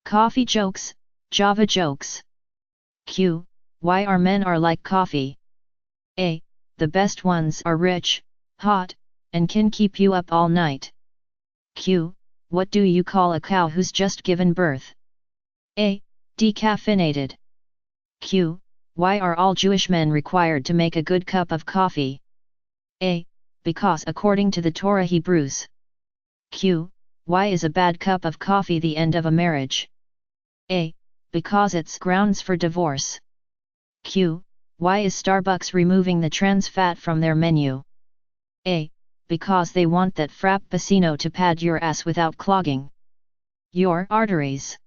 Coffee jokes, Java jokes. Q. Why are men are like coffee? A. The best ones are rich, hot, and can keep you up all night. Q. What do you call a cow who's just given birth? A. Decaffeinated. Q. Why are all Jewish men required to make a good cup of coffee? A. Because according to the Torah Hebrews. Q. Why is a bad cup of coffee the end of a marriage? A. Because it's grounds for divorce. Q. Why is Starbucks removing the trans fat from their menu? A. Because they want that frappuccino to pad your ass without clogging your arteries.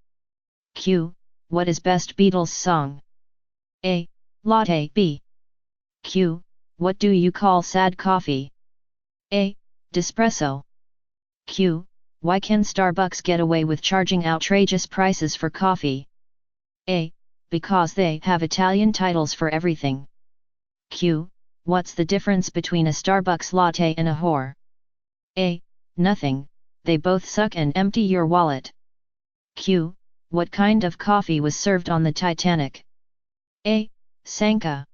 Q. What is best Beatles song? A. Latte. B. Q. What do you call sad coffee? A. Despresso. Q. Why can Starbucks get away with charging outrageous prices for coffee? A. Because they have Italian titles for everything. Q. What's the difference between a Starbucks latte and a whore? A. Nothing, they both suck and empty your wallet. Q. What kind of coffee was served on the Titanic? A. Sanka.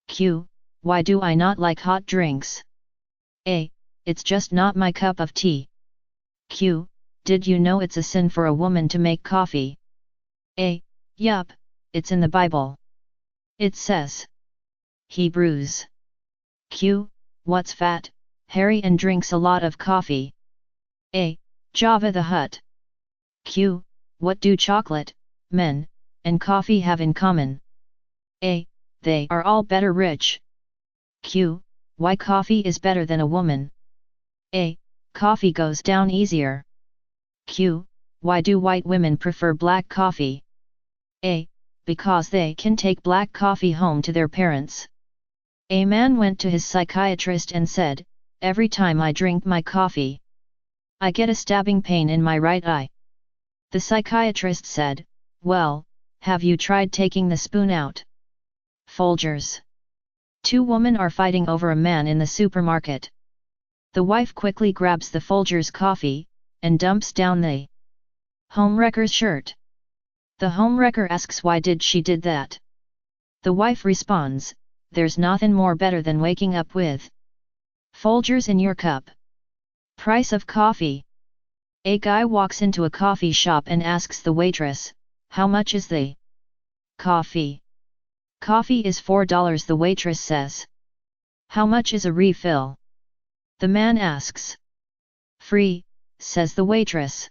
Q. Why do I not like hot drinks? A. It's just not my cup of tea. Q. Did you know it's a sin for a woman to make coffee? A. Yup, it's in the Bible. It says. Hebrews. Q. What's fat, hairy and drinks a lot of coffee? A. Jabba the Hutt. Q. What do chocolate, men, and coffee have in common? A. They are all better rich. Q. Why coffee is better than a woman? A. Coffee goes down easier. Q. Why do white women prefer black coffee? A. Because they can take black coffee home to their parents. A man went to his psychiatrist and said, every time I drink my coffee, I get a stabbing pain in my right eye. The psychiatrist said, well, have you tried taking the spoon out? Folgers. Two women are fighting over a man in the supermarket. The wife quickly grabs the Folgers coffee, and dumps down the homewrecker's shirt. The homewrecker asks why did she did that? The wife responds, there's nothing more better than waking up with Folgers in your cup. Price of coffee. A guy walks into a coffee shop and asks the waitress, how much is the coffee? Coffee is $4, the waitress says. How much is a refill? The man asks. Free, says the waitress.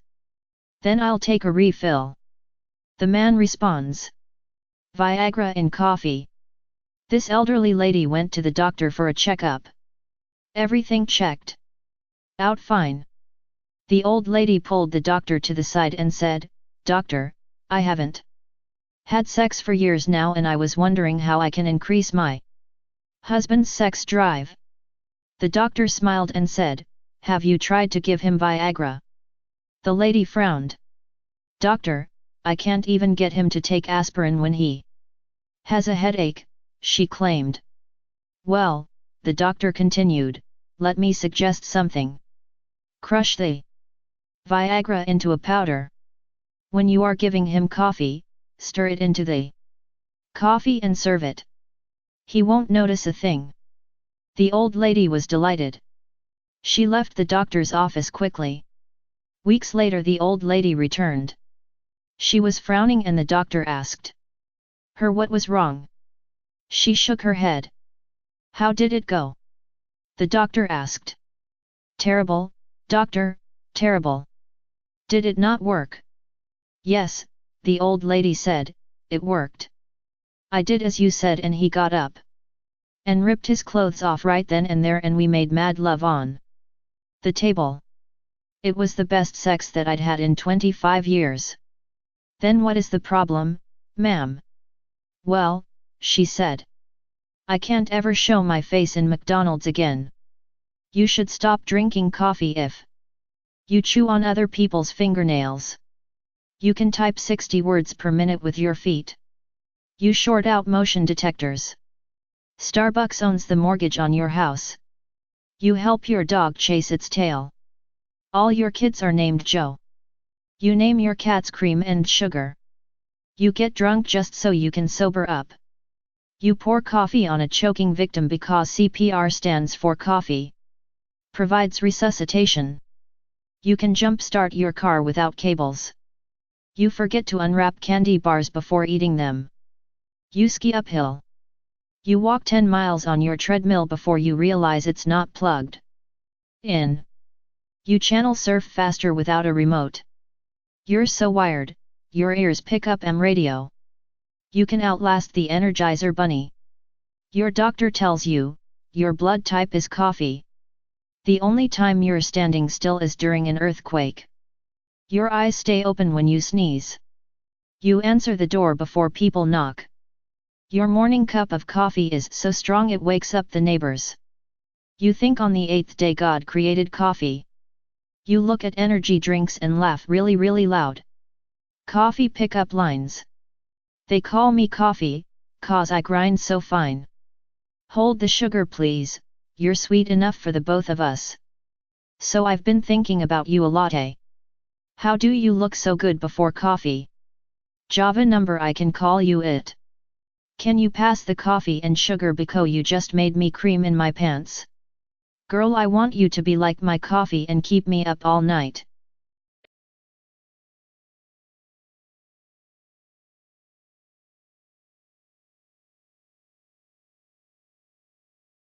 Then I'll take a refill. The man responds. Viagra in coffee. This elderly lady went to the doctor for a checkup. Everything checked out fine. The old lady pulled the doctor to the side and said, Doctor, I haven't had sex for years now and I was wondering how I can increase my husband's sex drive. The doctor smiled and said, have you tried to give him Viagra? The lady frowned. Doctor, I can't even get him to take aspirin when he has a headache, she claimed. Well, the doctor continued, let me suggest something. Crush the Viagra into a powder. When you are giving him coffee, stir it into the coffee and serve it. He won't notice a thing. The old lady was delighted. She left the doctor's office quickly. Weeks later the old lady returned. She was frowning and the doctor asked her what was wrong. She shook her head. How did it go? The doctor asked. Terrible, doctor, terrible. Did it not work? Yes, the old lady said, it worked. I did as you said and he got up and ripped his clothes off right then and there and we made mad love on the table. It was the best sex that I'd had in 25 years. Then what is the problem, ma'am? Well, she said. I can't ever show my face in McDonald's again. You should stop drinking coffee if you chew on other people's fingernails. You can type 60 words per minute with your feet. You short out motion detectors. Starbucks owns the mortgage on your house. You help your dog chase its tail. All your kids are named Joe. You name your cat's cream and sugar. You get drunk just so you can sober up. You pour coffee on a choking victim because CPR stands for coffee. Provides resuscitation. You can jumpstart your car without cables. You forget to unwrap candy bars before eating them. You ski uphill. You walk 10 miles on your treadmill before you realize it's not plugged in. You channel surf faster without a remote. You're so wired, your ears pick up AM radio. You can outlast the Energizer Bunny. Your doctor tells you, your blood type is coffee. The only time you're standing still is during an earthquake. Your eyes stay open when you sneeze. You answer the door before people knock. Your morning cup of coffee is so strong it wakes up the neighbors. You think on the 8th day God created coffee. You look at energy drinks and laugh really loud. Coffee pickup lines. They call me coffee, 'cause I grind so fine. Hold the sugar please, you're sweet enough for the both of us. So I've been thinking about you a latte. How do you look so good before coffee? Java number I can call you it. Can you pass the coffee and sugar because you just made me cream in my pants? Girl, I want you to be like my coffee and keep me up all night.